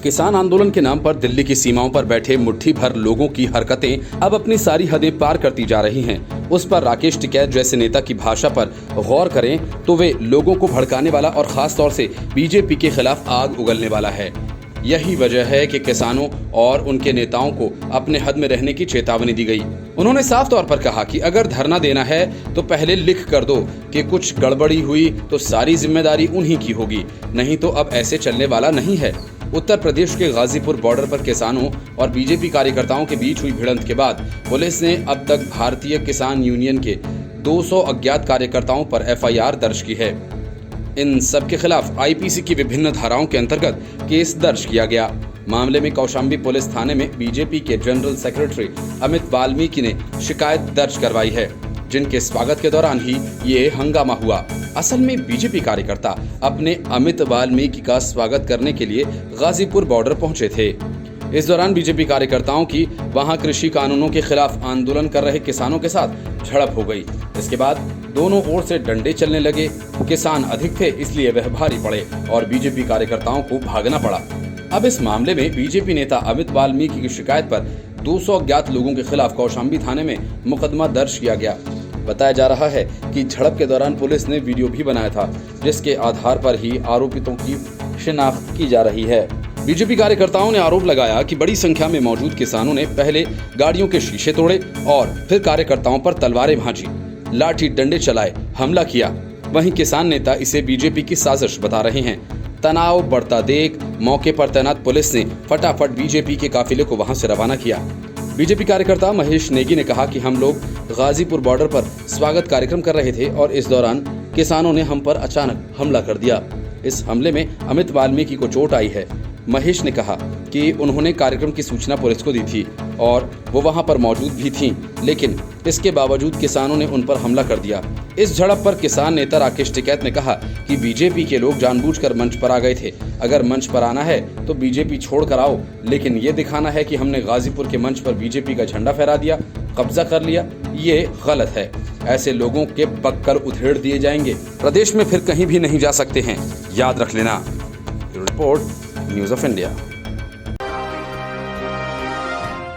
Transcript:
किसान आंदोलन के नाम पर दिल्ली की सीमाओं पर बैठे मुट्ठी भर लोगों की हरकतें अब अपनी सारी हदें पार करती जा रही हैं। उस पर राकेश टिकैत जैसे नेता की भाषा पर गौर करें तो वे लोगों को भड़काने वाला और खास तौर से बीजेपी के खिलाफ आग उगलने वाला है। यही वजह है कि किसानों और उनके नेताओं को अपने हद में रहने की चेतावनी दी गई। उन्होंने साफ तौर पर कहा कि अगर धरना देना है तो पहले लिख कर दो कि कुछ गड़बड़ी हुई तो सारी जिम्मेदारी उन्हीं की होगी, नहीं तो अब ऐसे चलने वाला नहीं है। उत्तर प्रदेश के गाजीपुर बॉर्डर पर किसानों और बीजेपी कार्यकर्ताओं के बीच हुई भिड़ंत के बाद पुलिस ने अब तक भारतीय किसान यूनियन के 200 अज्ञात कार्यकर्ताओं पर एफआईआर दर्ज की है। इन सब के खिलाफ आईपीसी की विभिन्न धाराओं के अंतर्गत केस दर्ज किया गया। मामले में कौशाम्बी पुलिस थाने में बीजेपी के जनरल सेक्रेटरी अमित वाल्मीकि ने शिकायत दर्ज करवाई है, जिनके स्वागत के दौरान ही ये हंगामा हुआ। असल में बीजेपी कार्यकर्ता अपने अमित वाल्मीकि का स्वागत करने के लिए गाजीपुर बॉर्डर पहुंचे थे। इस दौरान बीजेपी कार्यकर्ताओं की वहां कृषि कानूनों के खिलाफ आंदोलन कर रहे किसानों के साथ झड़प हो गई। इसके बाद दोनों ओर से डंडे चलने लगे। किसान अधिक थे इसलिए वह भारी पड़े और बीजेपी कार्यकर्ताओं को भागना पड़ा। अब इस मामले में बीजेपी नेता अमित वाल्मीकि की शिकायत पर 200 अज्ञात लोगों के खिलाफ कौशाम्बी थाने में मुकदमा दर्ज किया गया। बताया जा रहा है कि झड़प के दौरान पुलिस ने वीडियो भी बनाया था, जिसके आधार पर ही आरोपितों की शिनाख्त की जा रही है। बीजेपी कार्यकर्ताओं ने आरोप लगाया कि बड़ी संख्या में मौजूद किसानों ने पहले गाड़ियों के शीशे तोड़े और फिर कार्यकर्ताओं पर तलवारें भांजी, लाठी डंडे चलाए, हमला किया। वहीं किसान नेता इसे बीजेपी की साजिश बता रहे हैं। तनाव बढ़ता देख मौके पर तैनात पुलिस ने फटाफट बीजेपी के काफिले को वहां से रवाना किया। बीजेपी कार्यकर्ता महेश नेगी ने कहा कि हम लोग गाजीपुर बॉर्डर पर स्वागत कार्यक्रम कर रहे थे और इस दौरान किसानों ने हम पर अचानक हमला कर दिया। इस हमले में अमित वाल्मीकि को चोट आई है। महेश ने कहा कि उन्होंने कार्यक्रम की सूचना पुलिस को दी थी और वो वहां पर मौजूद भी थीं, लेकिन इसके बावजूद किसानों ने उन पर हमला कर दिया। इस झड़प पर किसान नेता राकेश टिकैत ने कहा कि बीजेपी के लोग जानबूझकर मंच पर आ गए थे। अगर मंच पर आना है तो बीजेपी छोड़ कर आओ, लेकिन ये दिखाना है कि हमने गाजीपुर के मंच पर बीजेपी का झंडा फहरा दिया, कब्जा कर लिया, ये गलत है। ऐसे लोगों के बक्कर उधेड़ दिए जाएंगे, प्रदेश में फिर कहीं भी नहीं जा सकते हैं, याद रख लेना। Report news of India.